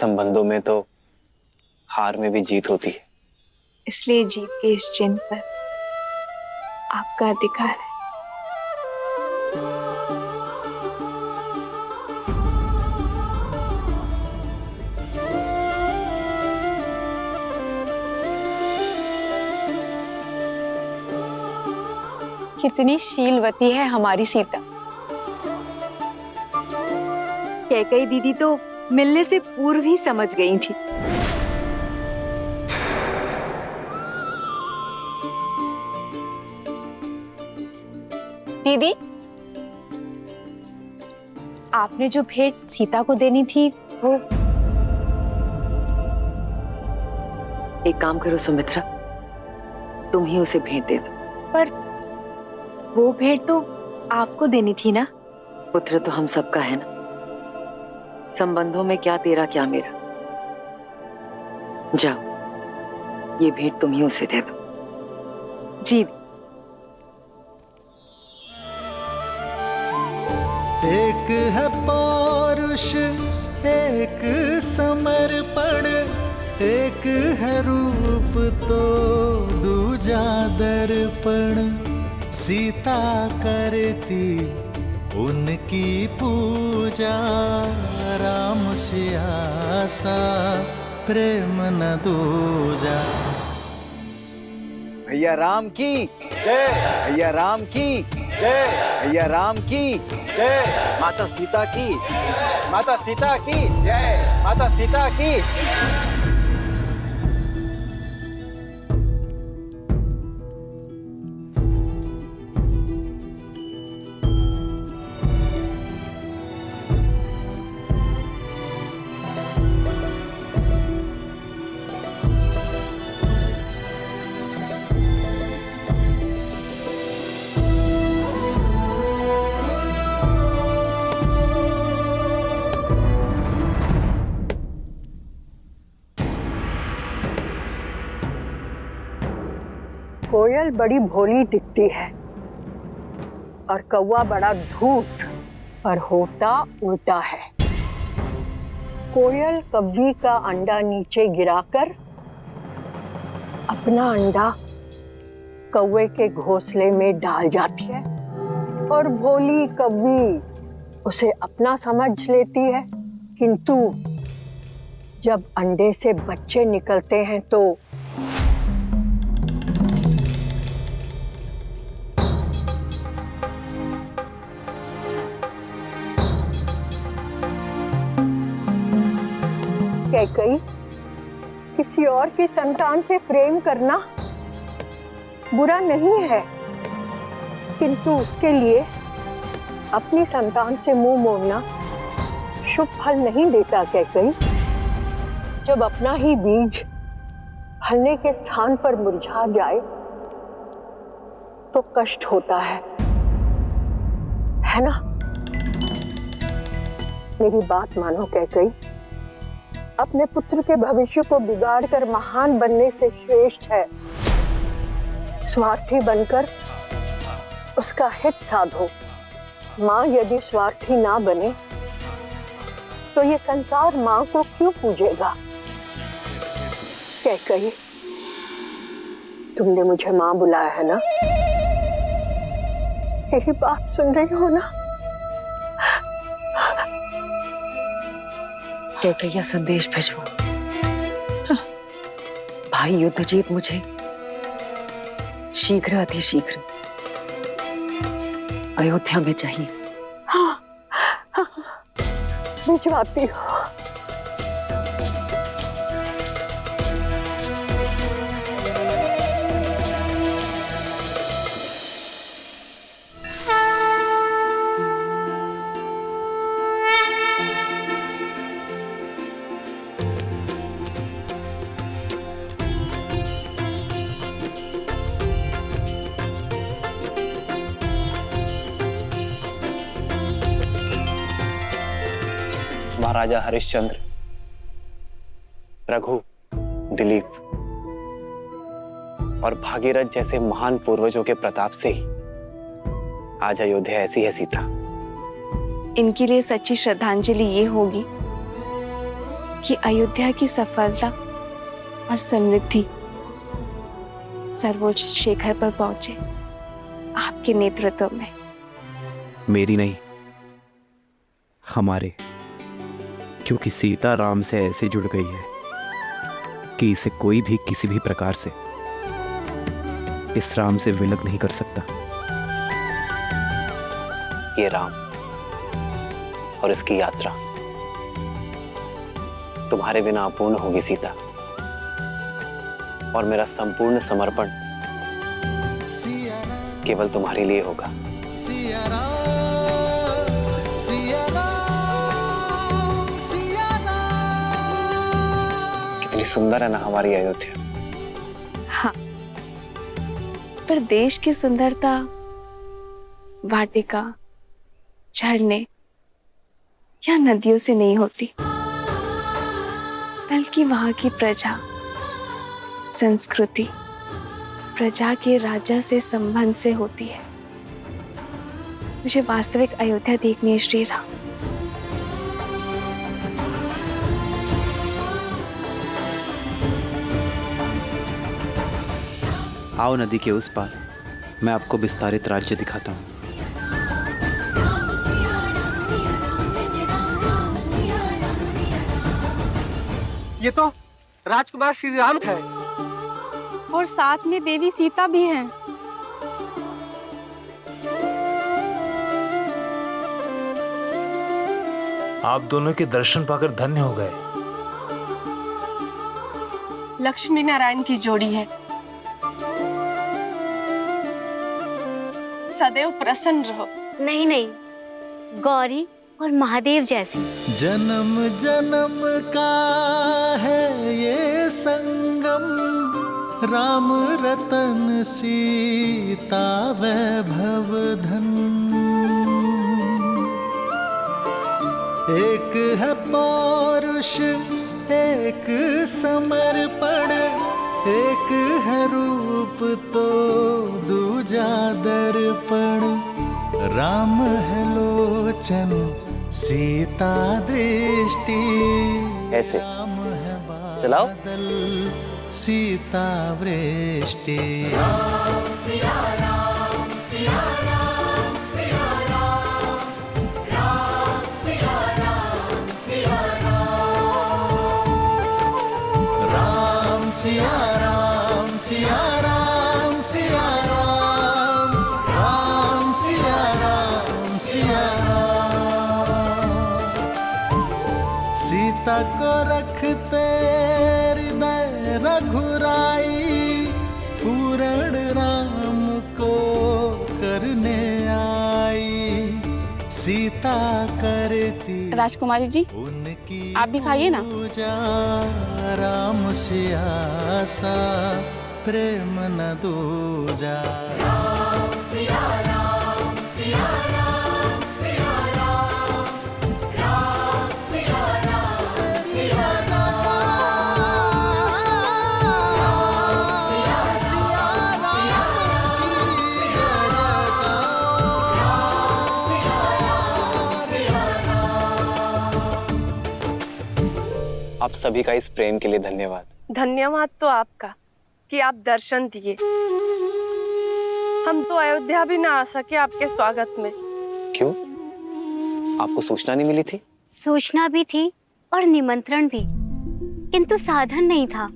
संबंधों में तो हार में भी जीत होती है। इसलिए जीत के इस चिन्ह पर आपका अधिकार है। कितनी शीलवती है हमारी सीता। कैकेयी दीदी तो मिलने से पूर्व ही समझ गई थी। दीदी, आपने जो भेंट सीता को देनी थी वो। एक काम करो सुमित्रा, तुम ही उसे भेंट दे दो। पर वो भेंट तो आपको देनी थी ना। पुत्र तो हम सबका है ना, संबंधों में क्या तेरा क्या मेरा। जाओ, ये भेंट तुम ही उसे दे दो। जी। एक है पौरुष, एक समर्पण, एक है रूप तो दूजा दर्पण। सीता करती उनकी पूजा, राम से आसा प्रेम न दूजा। भैया राम की जय, भैया राम की जय, भैया राम की जय, माता सीता की, माता सीता की जय, माता सीता की। कोयल बड़ी भोली दिखती है और कौवा बड़ा धूर्त, पर होता उल्टा है। कोयल कव्वी का अंडा नीचे गिराकर अपना अंडा कौवे के घोंसले में डाल जाती है और भोली कव्वी उसे अपना समझ लेती है, किंतु जब अंडे से बच्चे निकलते हैं तो कैकेयी, किसी और की संतान से प्रेम करना बुरा नहीं है, किंतु उसके लिए अपनी संतान से मुंह मोड़ना शुभ फल नहीं देता। कैकेयी, जब अपना ही बीज फलने के स्थान पर मुरझा जाए तो कष्ट होता है ना? मेरी बात मानो कैकेयी, अपने पुत्र के भविष्य को बिगाड़कर महान बनने से श्रेष्ठ है स्वार्थी बनकर उसका हित साधो। माँ यदि स्वार्थी ना बने तो ये संसार माँ को क्यों पूजेगा? कैकेयी, तुमने मुझे माँ बुलाया है ना? मेरी बात सुन रही हो ना? कैकेयी, संदेश भिजवो। भाई युद्धजीत मुझे शीघ्र अतिशीघ्र अयोध्या में चाहिए। हाँ, भिजवाती हूँ। महाराजा हरिश्चंद्र, रघु, दिलीप और भागीरथ जैसे महान पूर्वजों के प्रताप से ही आज अयोध्या ऐसी है सीता। इनके लिए सच्ची श्रद्धांजलि ये होगी कि अयोध्या की सफलता और समृद्धि सर्वोच्च शिखर पर पहुंचे आपके नेतृत्व में। मेरी नहीं, हमारे। क्योंकि सीता राम से ऐसे जुड़ गई है कि इसे कोई भी किसी भी प्रकार से इस राम से विलग नहीं कर सकता। ये राम और इसकी यात्रा तुम्हारे बिना अपूर्ण होगी सीता, और मेरा संपूर्ण समर्पण केवल तुम्हारे लिए होगा। सिया राम, सिया राम, सिया राम। कितनी सुंदर है ना हमारी अयोध्या। हाँ, पर देश की सुंदरता वाटिका, झरने या नदियों से नहीं होती, बल्कि वहां की प्रजा, संस्कृति, प्रजा के राजा से संबंध से होती है। मुझे वास्तविक अयोध्या देखनी है श्री राम। आओ नदी के उस पार, मैं आपको विस्तारित राज्य दिखाता हूँ। ये तो राजकुमार श्री राम है और साथ में देवी सीता भी हैं। आप दोनों के दर्शन पाकर धन्य हो गए। लक्ष्मी नारायण की जोड़ी है। सदैव प्रसन्न रहो। नहीं नहीं, गौरी और महादेव जैसी। जन्म जन्म का है ये संगम, राम रतन सीता वैभव धन। एक है पौरुष, एक समर्पण, एक है रूप तो दूजा दर्पण। राम है लोचन, सीता दृष्टि, ऐसे राम है चलाओ। बादल, सीता वृष्टि। सिया राम, सिया राम, सिया राम, राम सिया राम, सिया राम। सीता को रखते हृदय रघुराई, पूर्ण राम को करने आई। सीता करती राजकुमारी जी, उनकी आप भी खाइए ना। पूजा, राम से आसा प्रेम न दूजा। राम सिया राम, सिया राम, सिया राम, राम सिया राम, सिया आप सभी का इस प्रेम के लिए धन्यवाद। धन्यवाद तो आपका कि आप दर्शन दिए। हम तो अयोध्या भी ना आ सके आपके स्वागत में। क्यों? आपको सूचना नहीं मिली थी? सूचना भी थी और निमंत्रण भी, किंतु साधन नहीं था।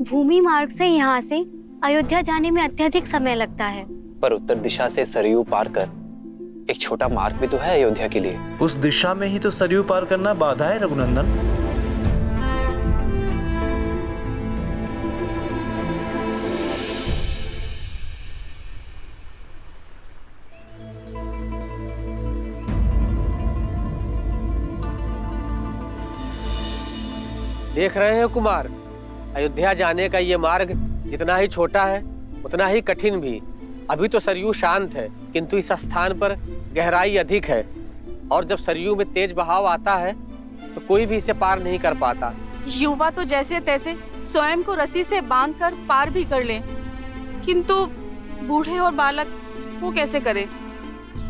भूमि मार्ग से यहाँ से अयोध्या जाने में अत्यधिक समय लगता है। पर उत्तर दिशा से सरयू पार कर एक छोटा मार्ग भी तो है अयोध्या के लिए। उस दिशा में ही तो सरयू पार करना बाधा है रघुनंदन। देख रहे हैं कुमार, अयोध्या जाने का ये मार्ग जितना ही छोटा है उतना ही कठिन भी। अभी तो सरयू शांत है, किंतु इस स्थान पर गहराई अधिक है, और जब सरयू में तेज बहाव आता है तो कोई भी इसे पार नहीं कर पाता। युवा तो जैसे तैसे स्वयं को रस्सी से बांधकर पार भी कर लें, किंतु बूढ़े और बालक वो कैसे करें?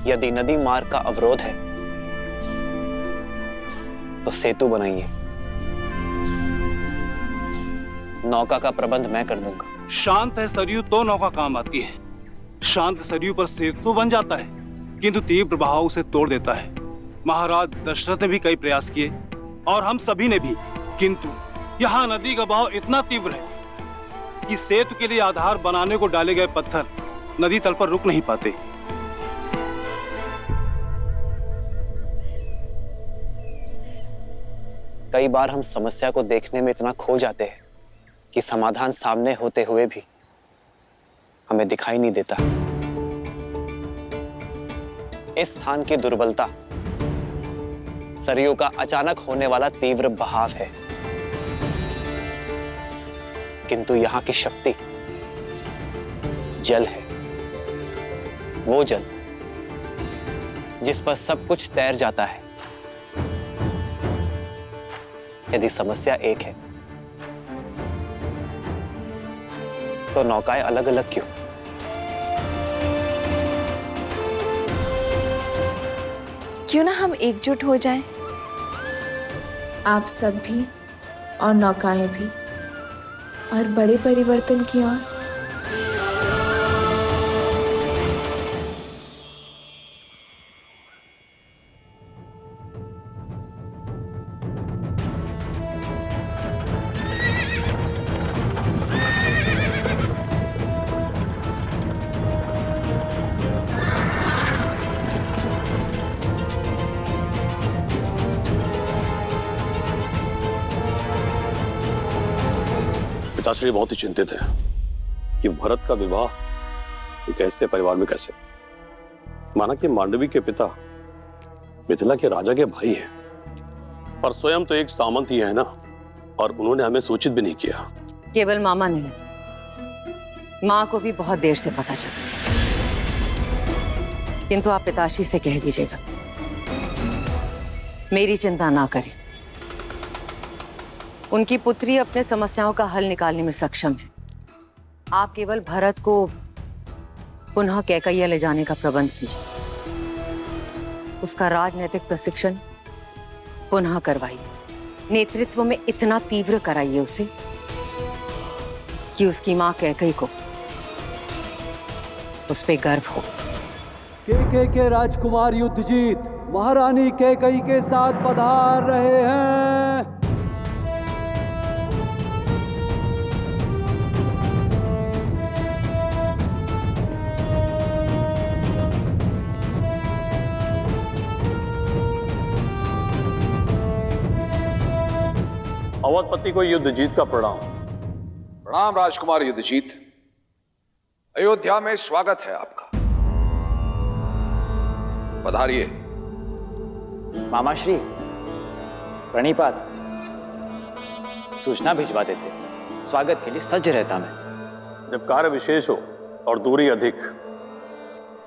यदि नदी मार्ग का अवरोध है तो सेतु बनाइए। नौका का प्रबंध मैं कर दूंगा। शांत है सरयू तो नौका काम आती है। शांत सरयू पर सेतु तो बन जाता है, किंतु तीव्र बहाव उसे तोड़ देता है। महाराज दशरथ ने भी कई प्रयास किए और हम सभी ने भी, किंतु यहाँ नदी का बहाव इतना तीव्र है कि सेतु के लिए आधार बनाने को डाले गए पत्थर नदी तल पर रुक नहीं पाते। कई बार हम समस्या को देखने में इतना खो जाते हैं कि समाधान सामने होते हुए भी हमें दिखाई नहीं देता। इस स्थान की दुर्बलता सरयू का अचानक होने वाला तीव्र बहाव है, किंतु यहां की शक्ति जल है। वो जल जिस पर सब कुछ तैर जाता है। यदि समस्या एक है तो नौकाएं अलग अलग क्यों? क्यों ना हम एकजुट हो जाएं? आप सब भी और नौकाएं भी, और बड़े परिवर्तन की ओर। पिताश्री बहुत ही चिंतित है कि भरत का विवाह एक ऐसे परिवार में कैसे। माना कि मांडवी के पिता मिथिला के राजा के भाई हैं, पर स्वयं तो एक सामंत ही है ना, और उन्होंने हमें सूचित भी नहीं किया। केवल मामा नहीं, माँ को भी बहुत देर से पता चला, किंतु आप पिताश्री से कह दीजिएगा मेरी चिंता ना करें। उनकी पुत्री अपने समस्याओं का हल निकालने में सक्षम है। आप केवल भरत को पुनः कैकैया ले जाने का प्रबंध कीजिए, उसका राजनीतिक प्रशिक्षण पुनः करवाइए, नेतृत्व में इतना तीव्र कराइए उसे कि उसकी मां कैकई को उस पे गर्व हो। के राजकुमार युद्धजीत महारानी कैकई के साथ पधार रहे हैं। अवधपति को युद्धजीत का प्रणाम। प्रणाम राजकुमार युद्धजीत, अयोध्या में स्वागत है आपका, पधारिए। मामाश्री प्रणिपात, सूचना भिजवा देते, स्वागत के लिए सज्ज रहता मैं। जब कार्य विशेष हो और दूरी अधिक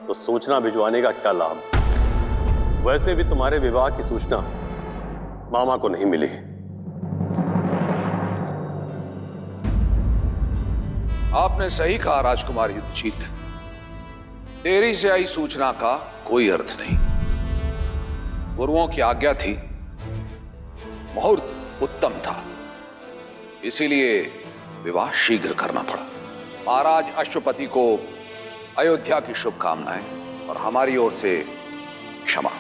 तो सूचना भिजवाने का क्या लाभ। वैसे भी तुम्हारे विवाह की सूचना मामा को नहीं मिली। आपने सही कहा राजकुमार युद्धजीत, देरी से आई सूचना का कोई अर्थ नहीं। गुरुओं की आज्ञा थी, मुहूर्त उत्तम था, इसीलिए विवाह शीघ्र करना पड़ा। महाराज अश्वपति को अयोध्या की शुभकामनाएं और हमारी ओर से क्षमा।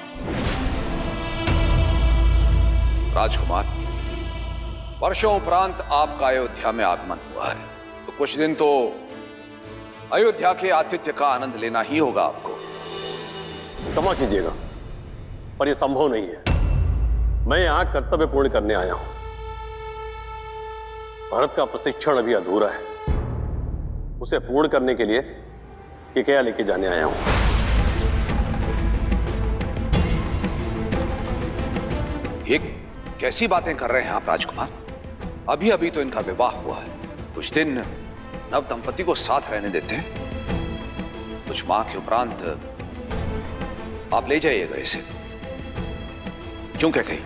राजकुमार, वर्षों उपरांत आपका अयोध्या में आगमन हुआ है, तो कुछ दिन तो अयोध्या के आतिथ्य का आनंद लेना ही होगा आपको। क्षमा कीजिएगा, पर यह संभव नहीं है। मैं यहां कर्तव्य पूर्ण करने आया हूं। भरत का प्रशिक्षण अभी अधूरा है, उसे पूर्ण करने के लिए कैकैया लेके जाने आया हूं। ये कैसी बातें कर रहे हैं आप राजकुमार? अभी अभी तो इनका विवाह हुआ है, कुछ दिन नव दंपति को साथ रहने देते हैं। कुछ माह के उपरांत आप ले जाइएगा इसे। क्यों कैकई?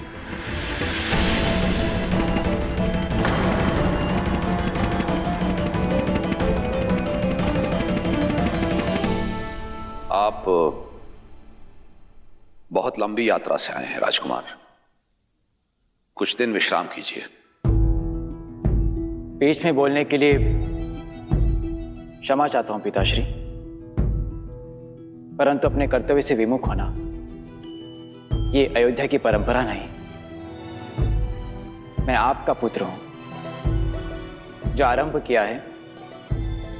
आप बहुत लंबी यात्रा से आए हैं राजकुमार, कुछ दिन विश्राम कीजिए। बीच में बोलने के लिए क्षमा चाहता हूं पिताश्री, परंतु अपने कर्तव्य से विमुख होना ये अयोध्या की परंपरा नहीं। मैं आपका पुत्र हूं। जो आरंभ किया है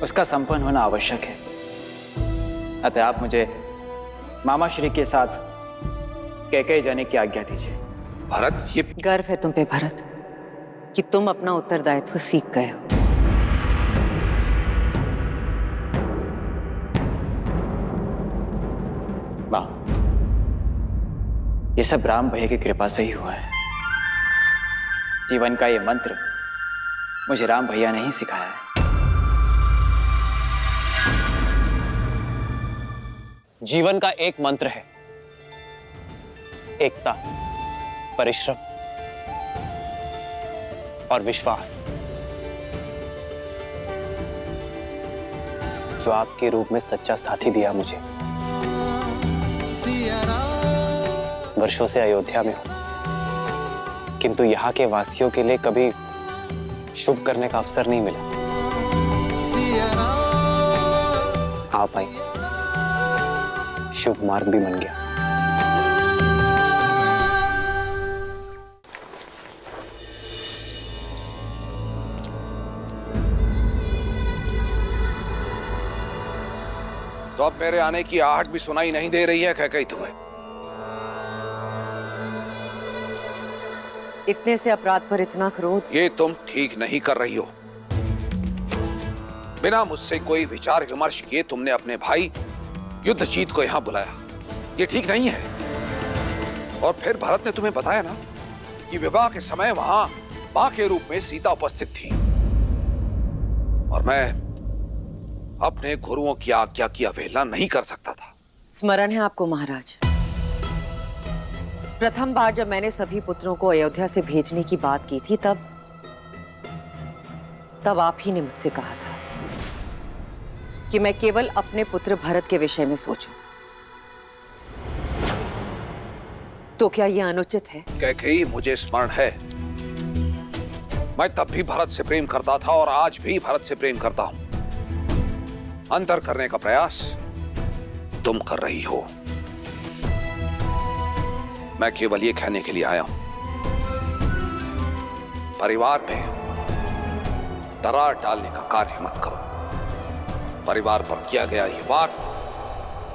उसका संपन्न होना आवश्यक है। अतः आप मुझे मामा श्री के साथ कैकेयी जाने की आज्ञा दीजिए। भरत, ये गर्व है तुम पे भरत कि तुम अपना उत्तरदायित्व सीख गए हो। मां, ये सब राम भैया की कृपा से ही हुआ है। जीवन का ये मंत्र मुझे राम भैया ने ही सिखाया है। जीवन का एक मंत्र है, एकता, परिश्रम और विश्वास, जो आपके रूप में सच्चा साथी दिया मुझे। वर्षों से अयोध्या में हूं, किंतु यहाँ के वासियों के लिए कभी शुभ करने का अवसर नहीं मिला। आप आई, शुभ मार्ग भी बन गया। तो अब मेरे आने की आहट भी सुनाई नहीं दे रही है कैकेयी तुम्हें? इतने से अपराध पर इतना क्रोध? ये तुम ठीक नहीं कर रही हो। बिना मुझसे कोई विचार विमर्श किए तुमने अपने भाई युद्धजीत को यहां बुलाया। ये ठीक नहीं है। और फिर भरत ने तुम्हें बताया ना कि विवाह के समय वहां मां के रूप में सीता उपस्थित थी, और मैं अपने गुरुओं की आज्ञा की अवहेलना नहीं कर सकता था। स्मरण है आपको महाराज, प्रथम बार जब मैंने सभी पुत्रों को अयोध्या से भेजने की बात की थी, तब आप ही ने मुझसे कहा था कि मैं केवल अपने पुत्र भरत के विषय में सोचूं। तो क्या यह अनुचित है? कैकेयी, मुझे स्मरण है, मैं तब भी भरत से प्रेम करता था और आज भी भरत से प्रेम करता हूं। अंतर करने का प्रयास तुम कर रही हो। मैं केवल ये कहने के लिए आया हूं, परिवार में दरार डालने का कार्य मत करो। परिवार पर किया गया ये वार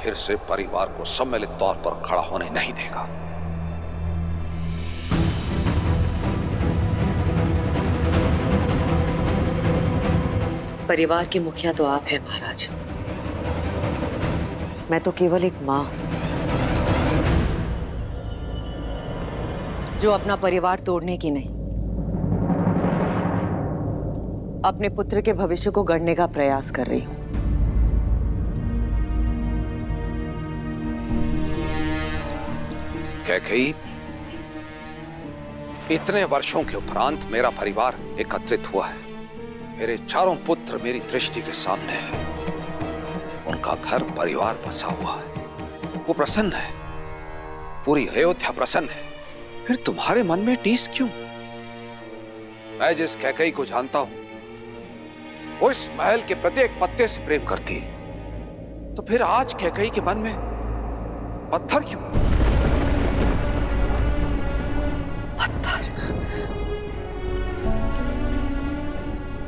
फिर से परिवार को सम्मिलित तौर पर खड़ा होने नहीं देगा। परिवार के मुखिया तो आप हैं महाराज, मैं तो केवल एक मां जो अपना परिवार तोड़ने की नहीं, अपने पुत्र के भविष्य को गढ़ने का प्रयास कर रही हूं। कैकेयी, इतने वर्षों के उपरांत मेरा परिवार एकत्रित हुआ है। मेरे चारों पुत्र मेरी दृष्टि के सामने हैं। उनका घर परिवार बसा हुआ है, वो प्रसन्न है, पूरी अयोध्या प्रसन्न है। फिर तुम्हारे मन में टीस क्यों? मैं जिस कैकेयी को जानता हूं वो इस महल के प्रत्येक पत्ते से प्रेम करती है, तो फिर आज कैकेयी के मन में पत्थर क्यों?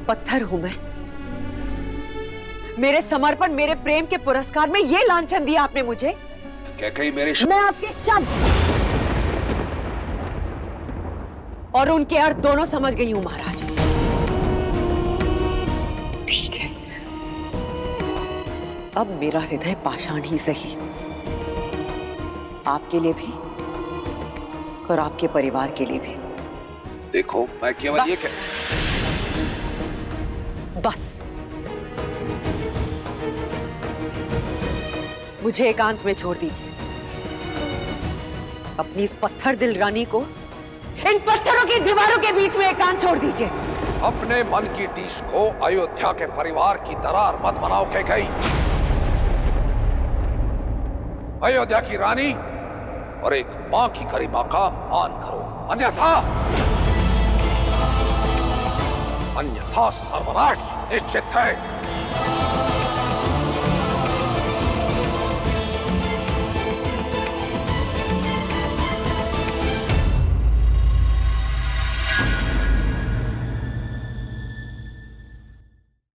पत्थर हूं मैं? मेरे समर्पण, मेरे प्रेम के पुरस्कार में ये लांछन दिया आपने मुझे? कैकेयी, मेरे मैं आपके शब्द और उनके अर्थ दोनों समझ गई हूं महाराज। ठीक है, अब मेरा हृदय पाषाण ही सही, आपके लिए भी और आपके परिवार के लिए भी। देखो, मैं केवल ये बस मुझे एकांत में छोड़ दीजिए। अपनी इस पत्थर दिल रानी को इन पत्थरों की दीवारों के बीच में एकांत छोड़ दीजिए। अपने मन की टीस को अयोध्या के परिवार की दरार मत बनाओ कैकेयी। अयोध्या की रानी और एक मां की गरिमा का मान करो, अन्यथा सर्वनाश निश्चित है।